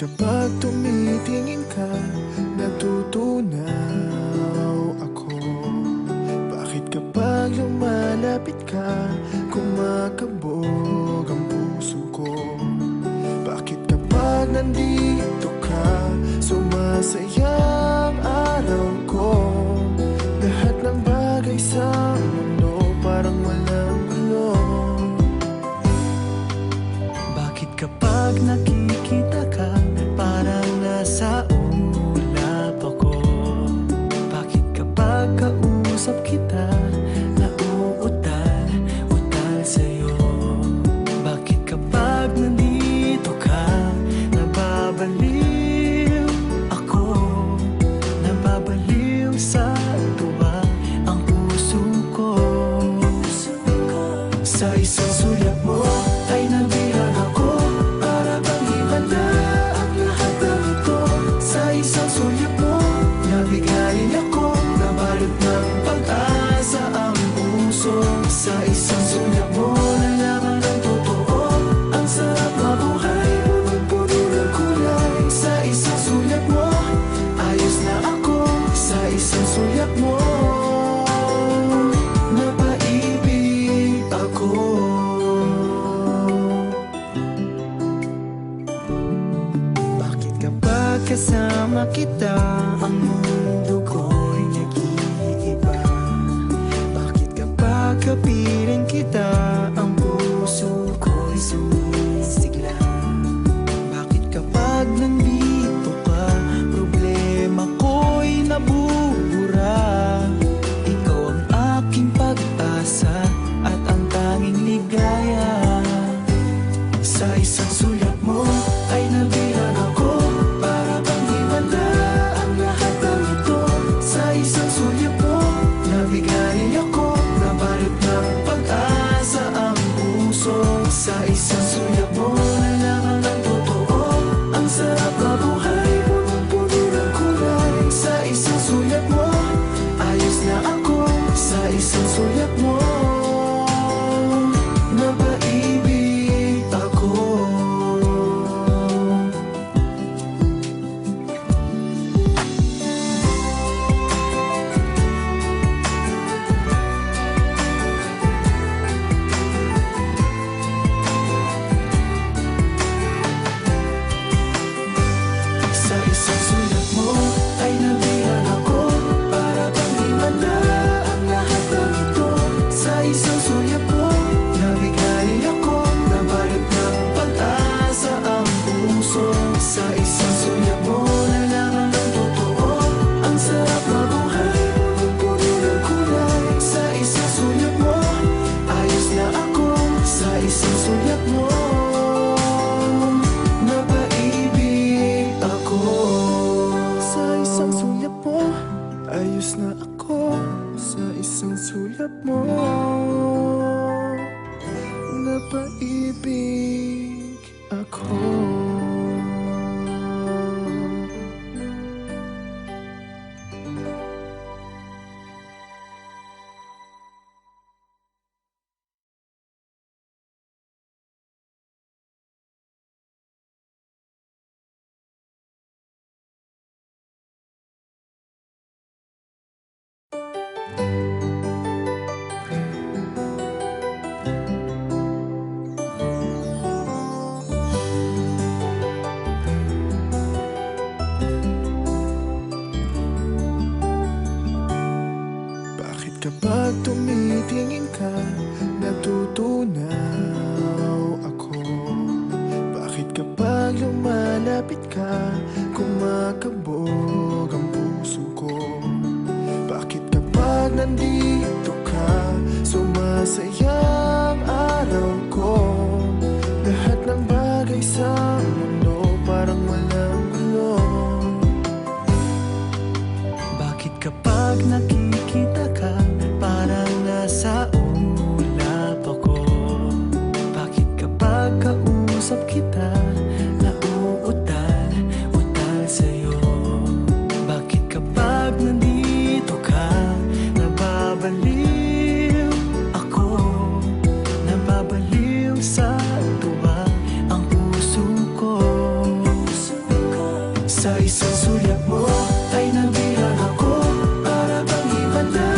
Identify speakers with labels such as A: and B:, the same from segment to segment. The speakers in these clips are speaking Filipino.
A: kapag tumitingin ka, natutunaw ako? Bakit kapag lumalapit ka, kumakabog ang puso ko? Bakit kapag nandito ka, sumasaya ang araw ko? Lahat ng bagay sa mundo parang walang gulo. Bakit kapag nakikita ka, parang nasa ulap ako? Bakit kapag kausap kita, nauutal sa'yo? Bakit kapag nandito ka, nababaliw ako? Nababaliw sa tuwa ang puso ko. Sa isang sulyap mo ay nabilang ako, para bang himala ang lahat ng ito. Sa isang sulyap mo, nabigayin ako, nabalot ng pag-asa ang puso. Sa isang sulyap mo, nalaman ng totoo, ang sarap mabuhay, punong-puno ng kulay. Sa isang sulyap mo, ayos na ako. Sa isang sulyap mo, napaibig ako. Bakit kapag kasama kita, ang mundo ko'y nag-iiba? Bakit kapag kapiling kita, ang puso ko'y sumisigla? Bakit kapag nandito ka, problema ko'y nabubura? Ikaw ang aking pag-asa at ang tanging ligaya. Sa isang sulyap mo ay nabilang ako, para bang himala ang lahat ng ito. Sa isang sulyap mo, nabigayin ako, nabalot ng pag-asa ang puso. Sa isang sulyap mo, nalaman ng totoo, ang sarap mabuhay, punong-puno ng kulay. Sa isang sulyap mo, ayos na ako. Sa isang sulyap mo, napaibig ako. Sa isang sulyap mo ay nabilang ako, para bang himala ang lahat ng ito. Sa isang sulyap mo, nabigayin ako, nabalot ng pag-asa ang puso. Sa isang sulyap mo, nalaman ng totoo, ang sarap mabuhay, punong-puno ng kulay. Sa isang sulyap mo, ayos na ako. Sa isang sulyap mo, napaibig ako. Sa isang sulyap mo, ayos na ako. Sa isang sulyap mo, napaibig ako. Bakit kapag tumitingin ka, natutunaw ako? Bakit kapag lumalapit ka, kumakabog ang puso ko? Bakit kapag nandito ka, sumasaya ang araw ko? Lahat ng bagay sa mundo parang walang gulo. Bakit kapag nakikita ka, parang nasa ulap ako? Bakit kapag kausap kita, nauutal sa'yo? Bakit kapag nandito ka, nababaliw ako? Nababaliw Sa isang sulyap mo ay nabilang ako. Para bang iba na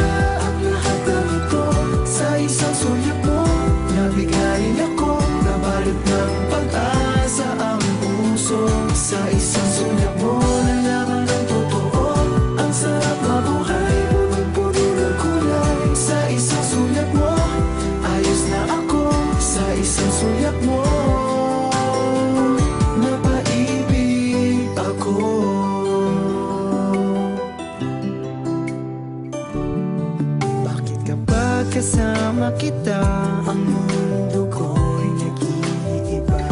A: ang lahat ng ito. Sa isang sulyap mo nabigayin ako. Nabalot ng pag-asa ang puso. Sa isang sulyap mo nalaman ng totoo. Ang sarap mabuhay, punong-puno ng kulay. Sa isang sulyap mo ayos na ako. Sa isang sulyap mo napaibig ako. Bakit kapag kasama kita ang mundo ko'y nag-iiba?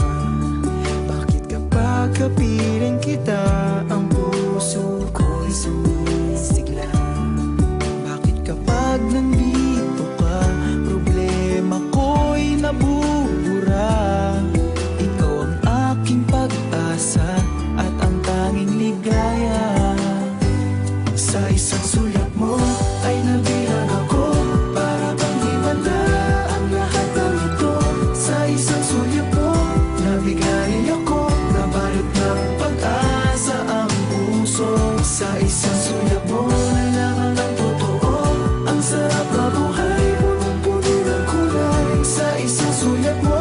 A: Bakit kapag kapiling kita ang puso ko'y sumisigla? Bakit kapag nandito ka problema ko'y nabubura? Ikaw ang aking pag-asa at ang tanging ligaya. Sa isang sulyap mo ay nabilang ako. Para bang himanda ang lahat ng ito. Sa isang sulyap mo nabigayin ako. Nabalot ng pag-asa ang puso. Sa isang sulyap mo nalaman ng totoo. Ang sarap mabuhay, punong-puno ng kulay. Sa isang sulyap mo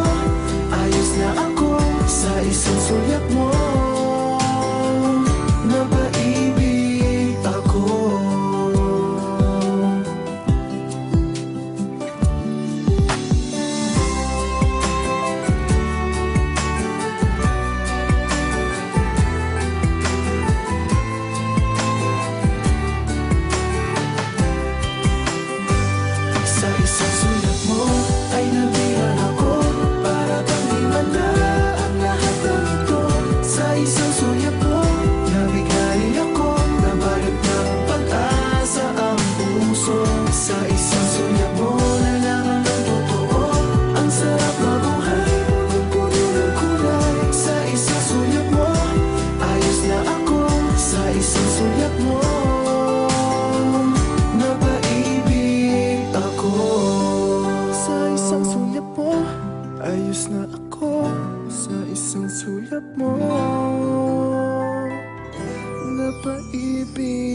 A: ayos na ako. Sa isang sulyap mo napaibig ako. Sa isang sulyap mo ay nabilang ako. Para bang himanda ang lahat ng ito. Sa isang sulyap mo nabigayin ako. Nabalot ng pag-asa ang puso. Sa isang sulyap mo nalaman ng totoo. Ang sarap mabuhay, punong-puno ng kulay. Sa isang sulyap mo ayos na ako. Sa isang sulyap mo napaibig ako. Sa isang sulyap mo ayos na ako. Sa isang sulyap mo napaibig